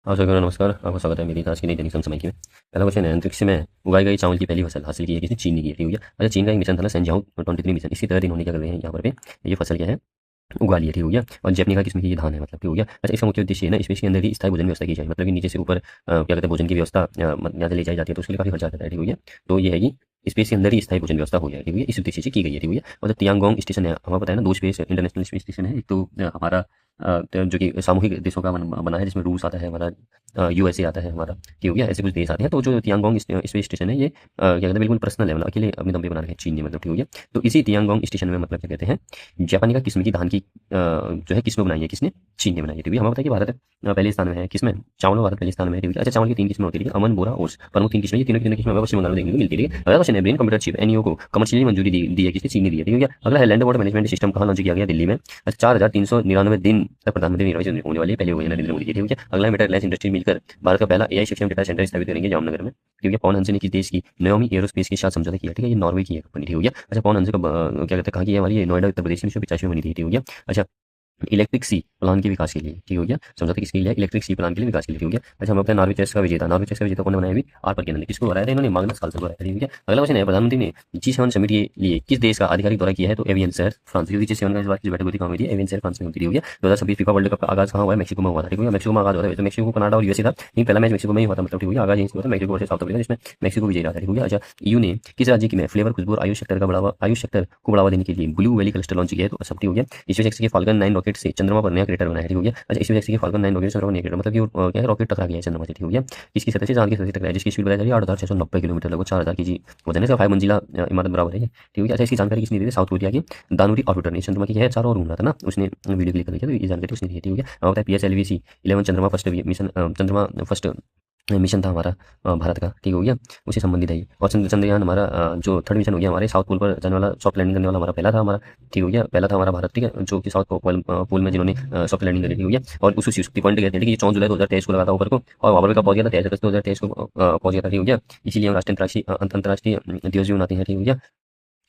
हाँ सर नमस्कार, आपका स्वागत है मेरी आज की नई दैनिक समय की में। पहला क्वेश्चन है, अंतरिक्ष में उगाई गई चावल की पहली फसल हासिल की है किसने? चीन ने की है, ठीक है। अच्छा, चीन का एक मिशन था ना सेंजाओ 23 मिशन, इसी तरह इन्होंने क्या कर रहे हैं यहाँ पर पे ये फसल क्या है उगा लिया, ठीक हो गया। और जैपनी का किस्म की ये धान है, मतलब ठीक हो गया। अच्छा, इसका मुख्य उद्देश्य है ना स्पेस के अंदर ही स्थायी भोजन व्यवस्था की जाए, मतलब कि नीचे से ऊपर क्या कहते हैं भोजन की व्यवस्था यहाँ से ले जाई जाती है, तो उसके लिए काफी खर्चा आता है, ठीक हो गया। तो ये है कि स्पेस के अंदर ही स्थायी भोजन व्यवस्था हो जाए, ठीक है, इस उद्देश्य से की गई है, ठीक है। और जो तियांगोंग स्टेशन है हमारा पता है ना, दो स्पेस इंटरनेशनल स्पेस स्टेशन है, एक तो हमारा तो जो कि सामूहिक देशों का बना है, जिसमें रूस आता है हमारा, यूएसए आता है हमारा, ठीक हो गया। ऐसे कुछ देश आते हैं। तो जो तियांगोंग स्पेस स्टेशन है ये क्या कहते हैं बिल्कुल पर्सनल लेवल अकेले अपने दम पे बना रहे हैं चीन ने, मतलब ठीक हो गया। तो इसी तियांगोंग स्टेशन में मतलब क्या कहते हैं जापानी का किस्म की धान की जो है किस्में बनाई है किसने? चीन ने बनाई है, ठीक है। हमें पता है कि भारत पहले स्थान में है किसमें? चावल में भारत पहले स्थान में है, ठीक है। अच्छा, चावल की तीन किस्में होती है, अमन, बोरा, ओट्स, प्रमुख तीन किस्में, ये तीनों की तीनों किस्में हमें पश्चिम बंगाल में देखने को मिलती है, ठीक है। अगला क्वेश्चन है, ब्रेन कंप्यूटर चिप एनईओ को कमर्शियली मंजूरी दी है किसने? चीन ने दी है, ठीक है। अगला है, लैंड वाटर मैनेजमेंट सिस्टम कहाँ लॉन्च किया गया? दिल्ली में। अच्छा, 4399 दिन तक प्रधानमंत्री निर्वाचित होने वाले पहले हुए हैं नरेंद्र मोदी जी, ठीक है। अगला है, मेटा रिलायंस इंडस्ट्री मिलकर भारत का पहला एआई शिक्षण डेटा सेंटर स्थापित करेंगे जामनगर में, ठीक है। पवन हंस ने किस देश की नयोमी एरोस्पेस के साथ समझौता किया, ठीक है, ये नॉर्वे की है कंपनी, ठीक हो गया। अच्छा, पवन हंस का क्या कहते हैं कहाँ की है? हमारी ये नोएडा उत्तर प्रदेश में 1985 में बनी थी, ठीक हो गया। अच्छा, इलेक्ट्रिक सी प्लान के विकास के लिए, ठीक हो गया। समझौता किसके लिए? इलेक्ट्रिक सी प्लान के लिए विकास के लिए, ठीक हो गया। अच्छा, हम अपने नॉर्वे चेस का विजेता, नॉर्वे चेस का विजेता कौन बनाया? अभी आर पर ने किसको बनाया था? इन्होंने माग्नस कार्लसन को बनाया था, ठीक हो गया। अगला क्वेश्चन है, प्रधानमंत्री ने G7 समिट के लिए किस देश का आधिकारिक दौरा किया है? तो एवियन शहर फ्रांस, क्योंकि G7 का इस बार की बैठक हुई थी कहाँ हुई थी? एवियन शहर फ्रांस में होती, ठीक हो गया। 2026 फीफा वर्ल्ड कप का आगाज कहाँ हुआ है? मेक्सिको में हुआ था, ठीक हो गया। मेक्सिको में आगाज हुआ था, तो मेक्सिको कनाडा और यूएसए था, लेकिन पहला मैच मेक्सिको में ही हुआ था, मतलब ठीक हो गया। आगाज यहीं से हुआ था मेक्सिको वर्सेस साउथ अफ्रीका, जिसमें मेक्सिको विजयी रहा था, ठीक हो गया। अच्छा, ईयू ने किस राज्य की में फ्लेवर खुशबू और आयुष सेक्टर को बढ़ावा देने के लिए ब्लू वैली क्लस्टर लॉन्च किया है? तो सब ठीक हो गया। स्पेसएक्स के फाल्कन 9 रॉकेट से चंद्रमा पर नया क्रेटर बनाया है, ठीक हो गया। अच्छा, स्पेसएक्स के फाल्कन 9 रॉकेट से चंद्रमा पर नया क्रेटर मतलब कि क्या है रॉकेट टकरा गया है चंद्रमा से, ठीक हो गया। किसकी सतह से? चांद की सतह से टकराया, जिसकी स्पीड बताई जा रही है 8690 किलोमीटर, लगभग 4000 की जी वजन है, इसका 5 मंजिला इमारत बराबर है ये, ठीक हो गया। अच्छा, इसकी जानकारी किसने दी थी? साउथ कोरिया की दानुरी ऑर्बिटर ने, चंद्रमा की है चारों ओर घूम रहा था ना, उसने वीडियो क्लिक कर दिया, तो ये जानकारी उसने दी है, ठीक हो गया। और बताया PSLV-C 11 चंद्रमा फर्स्ट मिशन, चंद्रमा फर्स्ट मिशन था हमारा भारत का, ठीक हो गया। उसी संबंधित है ये। और चंद्रयान हमारा जो थर्ड मिशन हो गया हमारे साउथ पोल पर जाने वाला, सॉफ्ट लैंडिंग करने वाला हमारा पहला था हमारा, ठीक हो गया। पहला था हमारा भारत, ठीक है, जो कि साउथ पोल में जिन्होंने सॉफ्ट लैंडिंग करी, ठीक हो गया। और उसी शक्ति पॉइंट कहते हैं, ठीक है, ये 14 जुलाई 2023 को लगा था ऊपर को, और वहां पर कब पहुंच गया था? 23 अगस्त 2023 को पहुंच गया था, ठीक हो गया। इसीलिए हम राष्ट्रीय अंतर्राष्ट्रीय दिवस भी मनाते हैं, ठीक हो गया,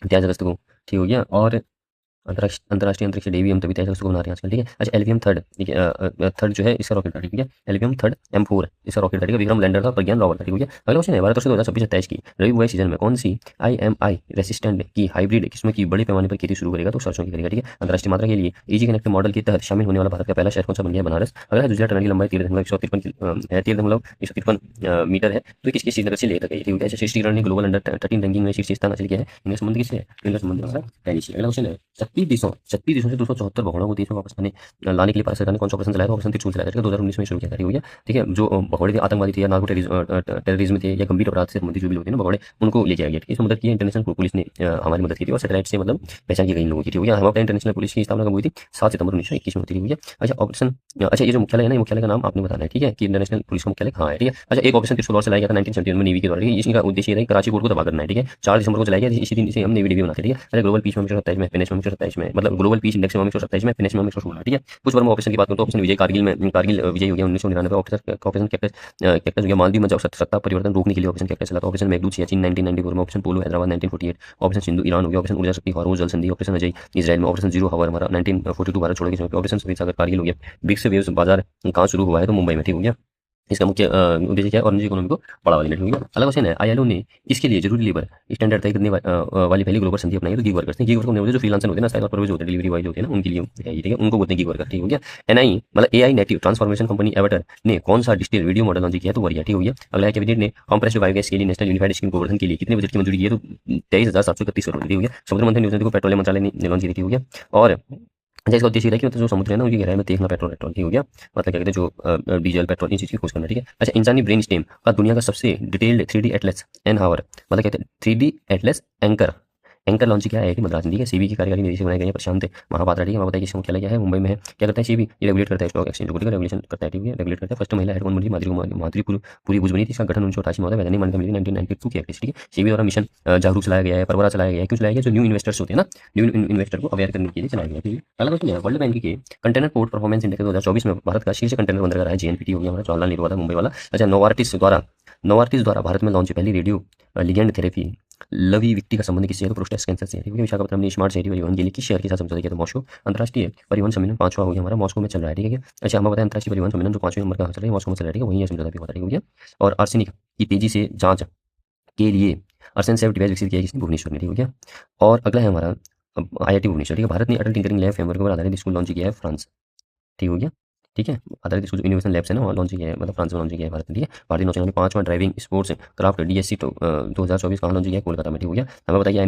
23 अगस्त को, ठीक हो गया। और अंतर्राष्ट्रीय अंतरिक्ष डे भी हम तभी 23 अगस्त को मना रहे हैं आजकल, ठीक है। अच्छा, एलवीएम थर्ड, ठीक है, थर्ड जो है इसका रॉकेट था, ठीक है। एलवीएम थर्ड M4 इसका रॉकेट था, ठीक है। विक्रम लैंडर था, प्रज्ञान रॉवर था, ठीक है। अगला क्वेश्चन है, भारत वर्ष 2026-27 की रबी बुआई सीजन में कौन सी IMI रेसिस्टेंट की हाइब्रिड किस्म की बड़े पैमाने पर खेती शुरू करेगा? तो सरसों की करेगा, ठीक है। अंतर्राष्ट्रीय मात्रा के लिए इजी कनेक्ट मॉडल के तहत शामिल होने वाला भारत का पहला शहर कौन सा बन गया? बनारस। अगला है, जुजला टनल की लंबाई 13.153 मीटर है, तो किसकी श्रीनगर से लेह तक है, ठीक है। श्रीनगर ने ग्लोबल अंडर 13 रैंकिंग में शीर्ष स्थान हासिल किया है, इनका संबंध किससे है? इनका संबंध हमारा टेनिस से। अगला क्वेश्चन है, 36 देशों से 274 भगोड़ों को देश में वापस लाने के लिए भारत सरकार ने कौन सा ऑपरेशन चलाया था? ऑपरेशन त्रिशूल चलाया था, ठीक है, 2019 में शुरू किया था, ठीक हो गया। ठीक है, जो भगोड़े थे आतंकवादी थे या नार्को टेररिज्म थे या गंभीर अपराध से संबंधित जो भी लोग थे ना भगोड़े, उनको लेके आ गया, ठीक है। इसमें मदद की है इंटरनेशनल पुलिस ने, हमारी मदद की थी, और सैटेलाइट से मतलब पहचान की गई इन लोगों की, ठीक हो गया। हमारे इंटरनेशनल पुलिस की स्थापना कब हुई थी? 7 सितंबर 1921 में होती है, ठीक है। अच्छा, ऑपरेशन, अच्छा, ये जो मुख्यालय है ना, ये मुख्यालय का नाम आपने बताना है, ठीक है, कि इंटरनेशनल पुलिस का मुख्यालय कहाँ है, ठीक है। अच्छा, एक ऑपरेशन त्रिशूल और चलाया गया था 1971 में नेवी के द्वारा, ठीक है। इसका उद्देश्य था कराची पोर्ट को तबाह करना है, ठीक है। 4 दिसंबर को चलाया गया, इसी दिन से हम नेवी डे भी मनाते हैं, ठीक है। अच्छा, ग्लोबल पीस में 27 में, फिनिश में 27 में, मतलब ग्लोबल पीस इंडेक्स में 27 में, फिनिश में 16, ठीक है। कुछ वर्म ऑपरेशन की बात करूँ तो ऑपरेशन विजय कारगिल विजय हो गया 1999। ऑपरेशन कैक्टस हो गया मालदीव में जब सत्ता परिवर्तन रोकने के लिए ऑपरेशन कैक्टस चला था। ऑपरेशन मेघदूत सियाचिन 1994 में, ऑपरेशन पोलो हैदराबाद 1948, ऑपरेशन सिंधु ईरान हो गया, ऑपरेशन ऊर्जा शक्ति हॉर्मोज जल संधि, ऑपरेशन अजय इजराइल में, ऑपरेशन जीरो हवर हमारा 1942 भारत छोड़ो के समय पे, ऑपरेशन सफेद सागर कारगिल हो गया। बिग्स वेव्स बाजार कहाँ शुरू हुआ है? तो मुंबई में, ठीक हो गया। इसका मुख्य उद्देश्य क्या है? ऑरेंज इकोनॉमी को बढ़ावा देना, ठीक है। अलग क्वेश्चन है, ILO ने इसके लिए जरूरी लेबर स्टैंडर्ड तय करने वाली पहली ग्लोबल संधि अपनाई, तो गिग वर्कर्स ने। गिग वर्कर होते जो फ्रीलांसर होते हैं ना, साइड और प्रोविजन होते हैं, डिलीवरी बॉयज होते हैं ना, उनके लिए है ये, ठीक है, उनको बोलते हैं गिग वर्कर, ठीक हो गया। NI मतलब AI native transformation company avatar ने कौन सा डिजिटल वीडियो मॉडल लॉन्च किया? तो वरिया, ठीक हो गया। अगला है, कैबिनेट ने कॉम्प्रेस्ड बायोगैस के लिए नेशनल यूनिफाइड स्कीम गोवर्धन के लिए कितने बजट की मंजूरी की है? तो 23,731 करोड़, ठीक हो गया। समुद्र मंथन योजना को पेट्रोलियम मंत्रालय ने लॉन्च की, ठीक हो गया। और अच्छा, इसका उद्देश्य है कि मतलब जो समुद्र है ना, उनकी गहराई में देखना पेट्रोल, ठीक हो गया। मतलब क्या कहते हैं जो डीजल पेट्रोल इन चीज़ की खोज करना, ठीक है। अच्छा, इंसानी ब्रेन स्टेम का दुनिया का सबसे डिटेल्ड 3D एटलस एन हावर, मतलब कहते हैं 3D Atlas anchor anchor launch किया है कि मद्रास में, ठीक है। सीबी की कार्यकारी निदेशक बनाए गए हैं प्रशांत महापात्रा, ठीक है। बताइए इसका मुख्यालय क्या है? मुंबई में है। क्या करता है सीबी? ये रेगुलेट करता है स्टॉक एक्सचेंज को, ठीक है, रेगुलेशन करता है, ठीक है, रेगुलेट करता है। फर्स्ट महिला हेड कौन बनी? माधुरी पूरी भुज बनी थी। इसका गठन 1988 में होता है, वैधानिक मान्यता मिली 1992 की एक्ट, ठीक है। सीबी द्वारा मिशन जागरूक चलाया गया है, परवरा चलाया गया है, क्यों चलाया गया? जो न्यू इन्वेस्टर्स होते हैं ना, न्यू इन्वेस्टर को अवेयर करने के लिए चलाया गया, ठीक है। अगला क्वेश्चन है, वर्ल्ड बैंक के कंटेनर पोर्ट परफॉर्मेंस इंडेक्स 2024 में भारत का शीर्ष कंटेनर बंदरगाह है JNPT हो गया हमारा, जवाहरलाल नेहरू वाला मुंबई वाला। अच्छा, नोवार्टिस द्वारा नोवार्टिस द्वारा भारत में लॉन्च पहली रेडियो लिगेंड थेरेपी लवी विक्टी का संबंध किससे है? तो प्रोस्टेट कैंसर से है। ठीक है, विशाखापट्टनम ने स्मार्ट सिटी परिवहन के लिए किस शहर के साथ समझौता किया? तो मॉस्को। अंतर्राष्ट्रीय परिवहन सम्मेलन 5वां हो गया हमारा, मॉस्को में चल रहा है। ठीक है, अच्छा हमें बताया अंतर्राष्ट्रीय परिवहन सम्मेलन जो 5वें नंबर का चल रहा है मॉस्को में चल रहा है। ठीक है, वहीं यह समझौता भी होता है। ठीक है, और आर्सेनिक की तेजी से जांच के लिए आर्सेन सेफ डिवाइस विकसित किया है किसने? भुवनेश्वर ने। ठीक हो गया, और अगला है हमारा IIT भुवनेश्वर। ठीक है, भारत ने अटल टिंकरिंग लैब फ्रेमवर्क पर आधारित स्कूल लॉन्च किया है फ्रांस। ठीक हो गया, ठीक है, आधारित स्कूल इनोवेशन लैब्स है ना, वहाँ लॉन्च किया है, मतलब फ्रांस में लॉन्च किया है भारत ने। ठीक है, भारतीय नौसेना ने 5वां ड्राइविंग स्पोर्ट्स क्राफ्ट DSC 2024 कहाँ लॉन्च किया है? कोलकाता में। ठीक हो गया, हमें बताइए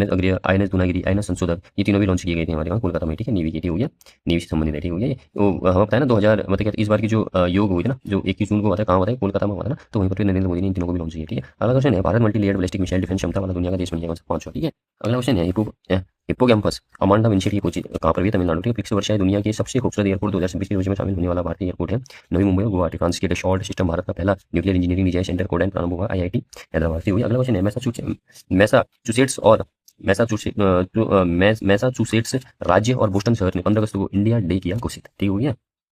INS दूनागिरी, INS संशोधक, ये तीनों भी लॉन्च किए गए थे हमारे वहाँ कोलकाता में। ठीक है, नेवी के। ठीक हो गया, नेवी से संबंधित है। ठीक हो गया, तो हमें पता है ना 2000 मतलब क्या इस बार की जो योग हुई थी ना, जो 21 जून को हुआ था, कहाँ हुआ था? कोलकाता में हुआ था ना, तो वहीं पर नरेंद्र मोदी ने इन तीनों को भी लॉन्च किया। ठीक है, अगला क्वेश्चन है, Bharat multi layer ballistic missile defence क्षमता वाला दुनिया का देश बन गया 5वां। ठीक है, अगला क्वेश्चन है, हिप्पोकैम्पस अमांडा विंशेटी को कहाँ पर भी? तमिलनाडु। ठीक है, पिक्स वर्षा है दुनिया के सबसे खूबसूरत एयरपोर्ट 2026 की सूची में शामिल होने वाला भारतीय एयरपोर्ट है नवी मुंबई और गुवाहाटी। फ्रांस के डसॉल्ट सिस्टम भारत का पहला न्यूक्लियर इंजीनियरिंग डिजाइन सेंटर कोडैन प्रारंभ हुआ IIT हैदराबाद से हुई। अगला क्वेश्चन है, मैसाचुसेट्स राज्य और बोस्टन शहर ने 15 अगस्त को इंडिया डे किया घोषित। ठीक हो गया,